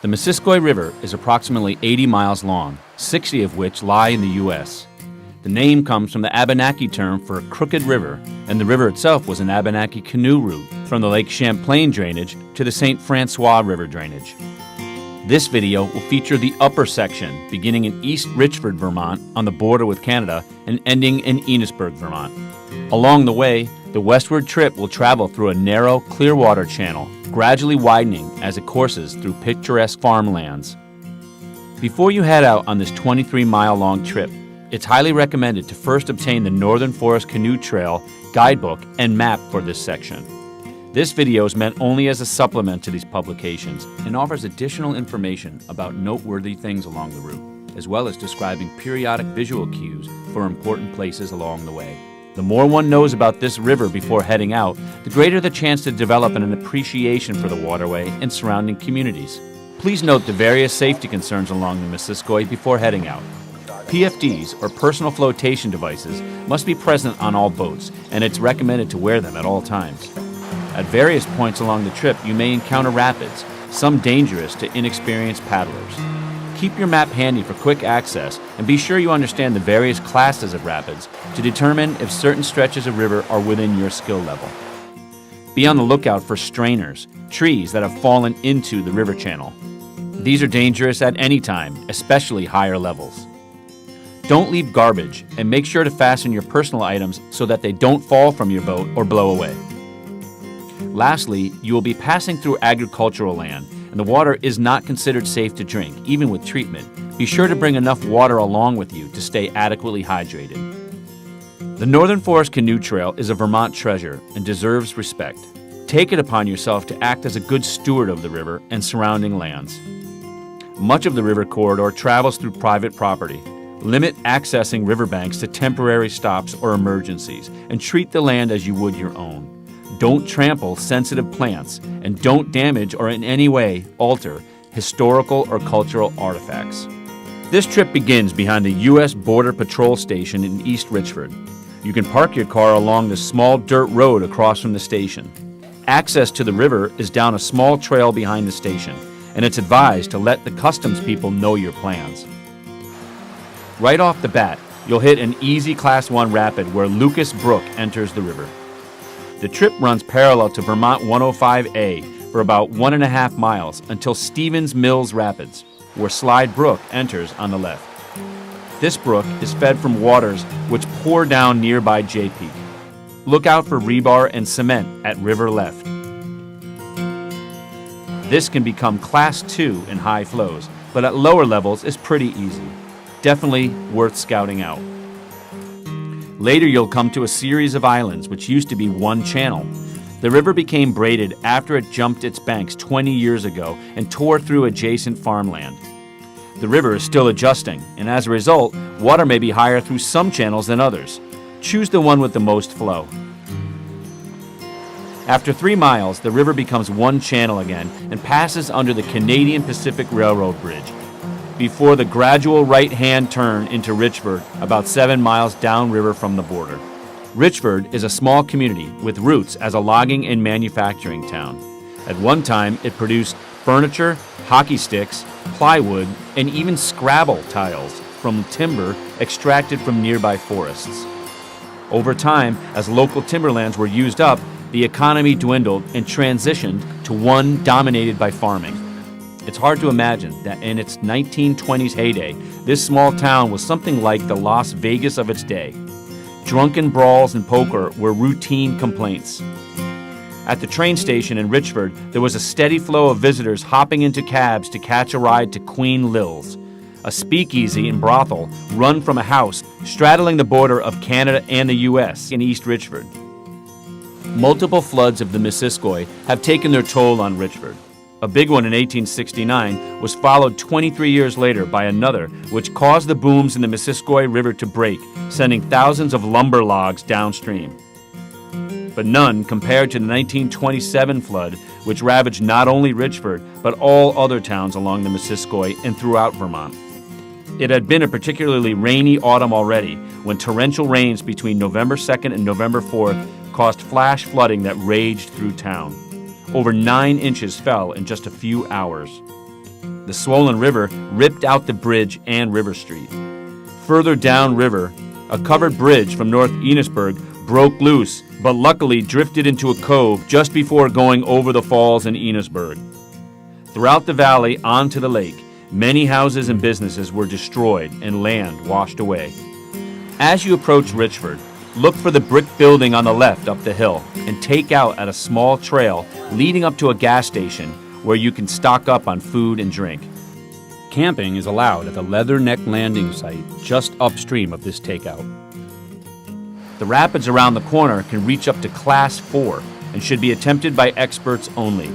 The Missisquoi River is approximately 80 miles long, 60 of which lie in the U.S. The name comes from the Abenaki term for a crooked river, and the river itself was an Abenaki canoe route from the Lake Champlain drainage to the St. Francois River drainage. This video will feature the upper section, beginning in East Richford, Vermont, on the border with Canada, and ending in Ennis Byrd, Vermont. Along the way, the westward trip will travel through a narrow, clear water channel, gradually widening as it courses through picturesque farmlands. Before you head out on this 23-mile-long trip, it's highly recommended to first obtain the Northern Forest Canoe Trail guidebook and map for this section. This video is meant only as a supplement to these publications and offers additional information about noteworthy things along the route, as well as describing periodic visual cues for important places along the way. The more one knows about this river before heading out, the greater the chance to develop an appreciation for the waterway and surrounding communities. Please note the various safety concerns along the Missisquoi before heading out. PFDs, or personal flotation devices, must be present on all boats, and it's recommended to wear them at all times. At various points along the trip, you may encounter rapids, some dangerous to inexperienced paddlers. Keep your map handy for quick access, and be sure you understand the various classes of rapids to determine if certain stretches of river are within your skill level. Be on the lookout for strainers, trees that have fallen into the river channel. These are dangerous at any time, especially higher levels. Don't leave garbage, and make sure to fasten your personal items so that they don't fall from your boat or blow away. Lastly, you will be passing through agricultural land, and the water is not considered safe to drink, even with treatment. Be sure to bring enough water along with you to stay adequately hydrated. The Northern Forest Canoe Trail is a Vermont treasure and deserves respect. Take it upon yourself to act as a good steward of the river and surrounding lands. Much of the river corridor travels through private property. Limit accessing riverbanks to temporary stops or emergencies, and treat the land as you would your own. Don't trample sensitive plants, and don't damage or in any way alter historical or cultural artifacts. This trip begins behind the U.S. Border Patrol Station in East Richford. You can park your car along the small dirt road across from the station. Access to the river is down a small trail behind the station, and it's advised to let the customs people know your plans. Right off the bat, you'll hit an easy Class 1 rapid where Lucas Brook enters the river. The trip runs parallel to Vermont 105A for about 1.5 miles until Stevens Mills Rapids, where Slide Brook enters on the left. This brook is fed from waters which pour down nearby Jay Peak. Look out for rebar and cement at river left. This can become Class 2 in high flows, but at lower levels is pretty easy. Definitely worth scouting out. Later you'll come to a series of islands which used to be one channel. The river became braided after it jumped its banks 20 years ago and tore through adjacent farmland. The river is still adjusting, and as a result, water may be higher through some channels than others. Choose the one with the most flow. After 3 miles, the river becomes one channel again and passes under the Canadian Pacific Railroad Bridge, before the gradual right-hand turn into Richford, about 7 miles downriver from the border. Richford is a small community with roots as a logging and manufacturing town. At one time, it produced furniture, hockey sticks, plywood, and even Scrabble tiles from timber extracted from nearby forests. Over time, as local timberlands were used up, the economy dwindled and transitioned to one dominated by farming. It's hard to imagine that in its 1920s heyday, this small town was something like the Las Vegas of its day. Drunken brawls and poker were routine complaints. At the train station in Richford, there was a steady flow of visitors hopping into cabs to catch a ride to Queen Lil's, a speakeasy and brothel run from a house straddling the border of Canada and the U.S. in East Richford. Multiple floods of the Missisquoi have taken their toll on Richford. A big one in 1869 was followed 23 years later by another, which caused the booms in the Missisquoi River to break, sending thousands of lumber logs downstream. But none compared to the 1927 flood, which ravaged not only Richford, but all other towns along the Missisquoi and throughout Vermont. It had been a particularly rainy autumn already, when torrential rains between November 2nd and November 4th caused flash flooding that raged through town. Over 9 inches fell in just a few hours. The swollen river ripped out the bridge and River Street. Further downriver, a covered bridge from North Ennis Byrd broke loose, but luckily drifted into a cove just before going over the falls in Ennis Byrd. Throughout the valley onto the lake, many houses and businesses were destroyed and land washed away. As you approach Richford, look for the brick building on the left up the hill and take out at a small trail leading up to a gas station where you can stock up on food and drink. Camping is allowed at the Leatherneck Landing site just upstream of this takeout. The rapids around the corner can reach up to Class 4 and should be attempted by experts only.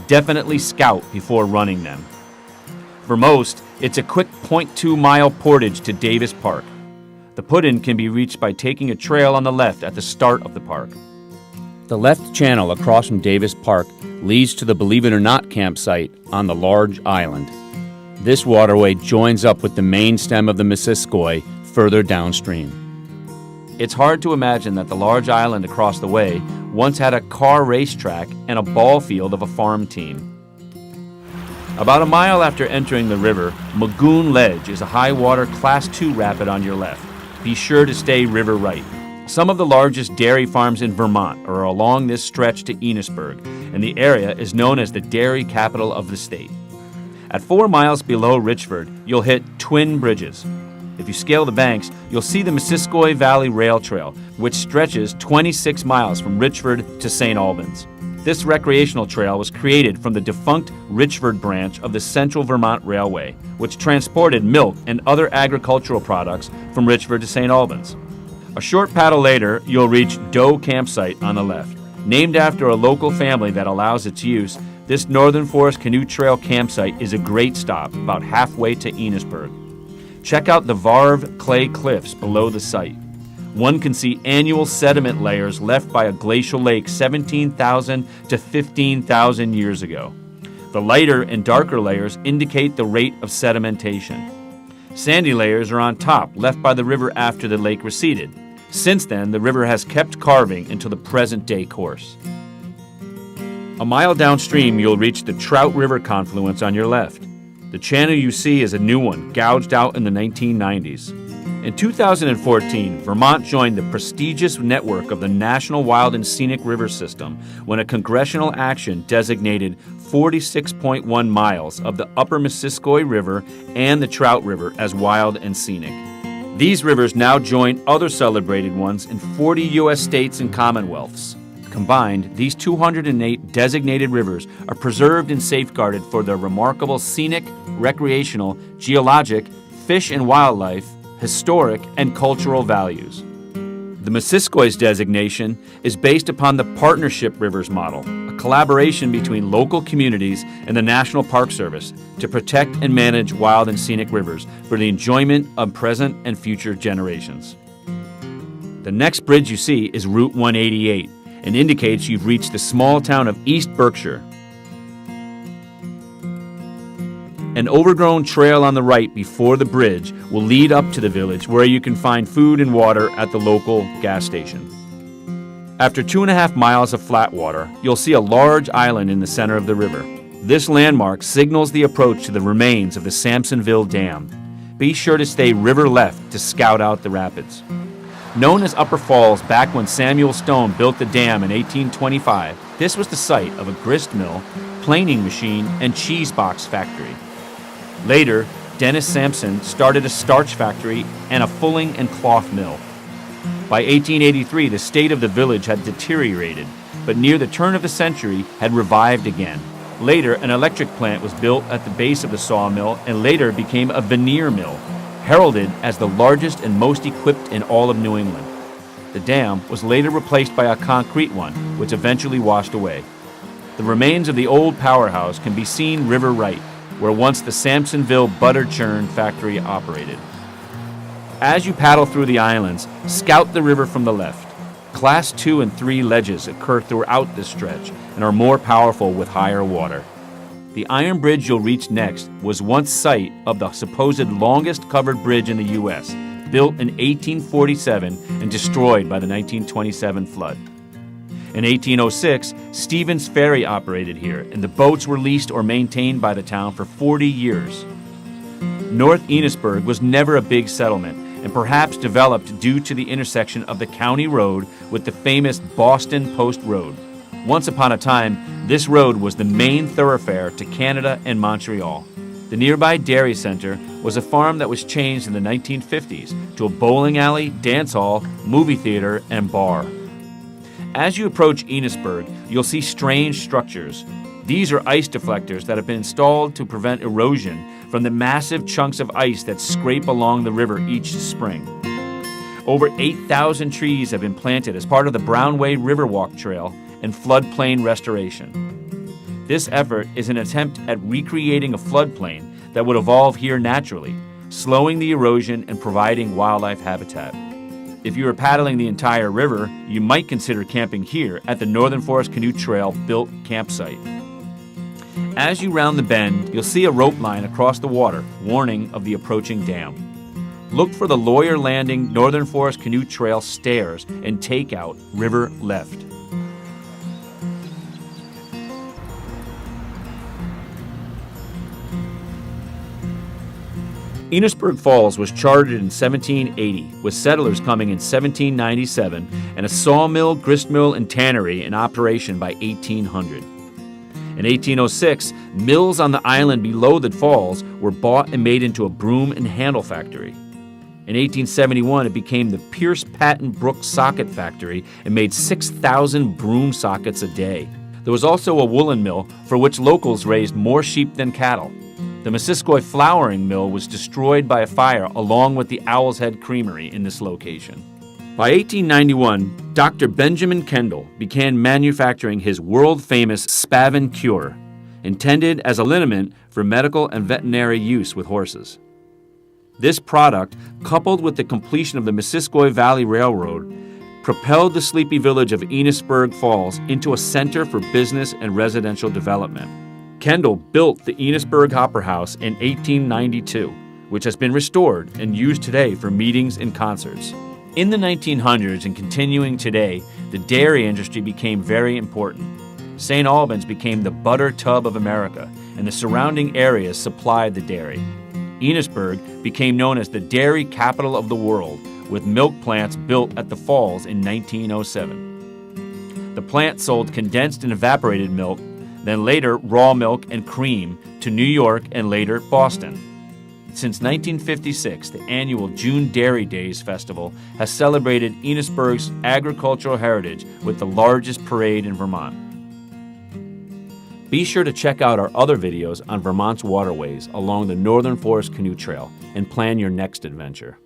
Definitely scout before running them. For most, it's a quick 0.2-mile portage to Davis Park. The put-in can be reached by taking a trail on the left at the start of the park. The left channel across from Davis Park leads to the Believe It or Not campsite on the large island. This waterway joins up with the main stem of the Missisquoi further downstream. It's hard to imagine that the large island across the way once had a car racetrack and a ball field of a farm team. About a mile after entering the river, Magoon Ledge is a high-water Class 2 rapid on your left. Be sure to stay river right. Some of the largest dairy farms in Vermont are along this stretch to Ennis Byrd, and the area is known as the dairy capital of the state. At 4 miles below Richford, you'll hit Twin Bridges. If you scale the banks, you'll see the Missisquoi Valley Rail Trail, which stretches 26 miles from Richford to St. Albans. This recreational trail was created from the defunct Richford branch of the Central Vermont Railway, which transported milk and other agricultural products from Richford to St. Albans. A short paddle later, you'll reach Doe Campsite on the left. Named after a local family that allows its use, this Northern Forest Canoe Trail campsite is a great stop about halfway to Ennis Byrd. Check out the Varve clay cliffs below the site. One can see annual sediment layers left by a glacial lake 17,000 to 15,000 years ago. The lighter and darker layers indicate the rate of sedimentation. Sandy layers are on top, left by the river after the lake receded. Since then, the river has kept carving until the present-day course. A mile downstream, you'll reach the Trout River confluence on your left. The channel you see is a new one, gouged out in the 1990s. In 2014, Vermont joined the prestigious network of the National Wild and Scenic River System when a congressional action designated 46.1 miles of the Upper Missisquoi River and the Trout River as wild and scenic. These rivers now join other celebrated ones in 40 U.S. states and commonwealths. Combined, these 208 designated rivers are preserved and safeguarded for their remarkable scenic, recreational, geologic, fish and wildlife, historic, and cultural values. The Missisquoi's designation is based upon the Partnership Rivers model, a collaboration between local communities and the National Park Service to protect and manage wild and scenic rivers for the enjoyment of present and future generations. The next bridge you see is Route 188 and indicates you've reached the small town of East Berkshire. An overgrown trail on the right before the bridge will lead up to the village where you can find food and water at the local gas station. After 2.5 miles of flat water, you'll see a large island in the center of the river. This landmark signals the approach to the remains of the Sampsonville Dam. Be sure to stay river left to scout out the rapids. Known as Upper Falls back when Samuel Stone built the dam in 1825, this was the site of a grist mill, planing machine, and cheese box factory. Later, Dennis Sampson started a starch factory and a fulling and cloth mill. By 1883, the state of the village had deteriorated, but near the turn of the century had revived again. Later, an electric plant was built at the base of the sawmill and later became a veneer mill, heralded as the largest and most equipped in all of New England. The dam was later replaced by a concrete one, which eventually washed away. The remains of the old powerhouse can be seen river right, where once the Sampsonville butter churn factory operated. As you paddle through the islands, scout the river from the left. Class 2 and 3 ledges occur throughout this stretch and are more powerful with higher water. The iron bridge you'll reach next was once site of the supposed longest covered bridge in the U.S., built in 1847 and destroyed by the 1927 flood. In 1806, Stevens Ferry operated here, and the boats were leased or maintained by the town for 40 years. North Ennisburg was never a big settlement, and perhaps developed due to the intersection of the county road with the famous Boston Post Road. Once upon a time, this road was the main thoroughfare to Canada and Montreal. The nearby dairy center was a farm that was changed in the 1950s to a bowling alley, dance hall, movie theater, and bar. As you approach Ennisburg, you'll see strange structures. These are ice deflectors that have been installed to prevent erosion from the massive chunks of ice that scrape along the river each spring. Over 8,000 trees have been planted as part of the Brownway Riverwalk Trail and floodplain restoration. This effort is an attempt at recreating a floodplain that would evolve here naturally, slowing the erosion and providing wildlife habitat. If you are paddling the entire river, you might consider camping here at the Northern Forest Canoe Trail built campsite. As you round the bend, you'll see a rope line across the water, warning of the approaching dam. Look for the Lawyer Landing Northern Forest Canoe Trail stairs and take out river left. Ennisburg Falls was chartered in 1780, with settlers coming in 1797 and a sawmill, gristmill, and tannery in operation by 1800. In 1806, mills on the island below the falls were bought and made into a broom and handle factory. In 1871, it became the Pierce Patton Brook Socket Factory and made 6,000 broom sockets a day. There was also a woolen mill for which locals raised more sheep than cattle. The Missisquoi flouring mill was destroyed by a fire along with the Owl's Head Creamery in this location. By 1891, Dr. Benjamin Kendall began manufacturing his world-famous Spavin Cure, intended as a liniment for medical and veterinary use with horses. This product, coupled with the completion of the Missisquoi Valley Railroad, propelled the sleepy village of Ennisburg Falls into a center for business and residential development. Kendall built the Ennisburg Opera House in 1892, which has been restored and used today for meetings and concerts. In the 1900s and continuing today, the dairy industry became very important. St. Albans became the butter tub of America, and the surrounding areas supplied the dairy. Ennisburg became known as the dairy capital of the world, with milk plants built at the falls in 1907. The plant sold condensed and evaporated milk, then later raw milk and cream, to New York and later Boston. Since 1956, the annual June Dairy Days Festival has celebrated Ennisburg's agricultural heritage with the largest parade in Vermont. Be sure to check out our other videos on Vermont's waterways along the Northern Forest Canoe Trail and plan your next adventure.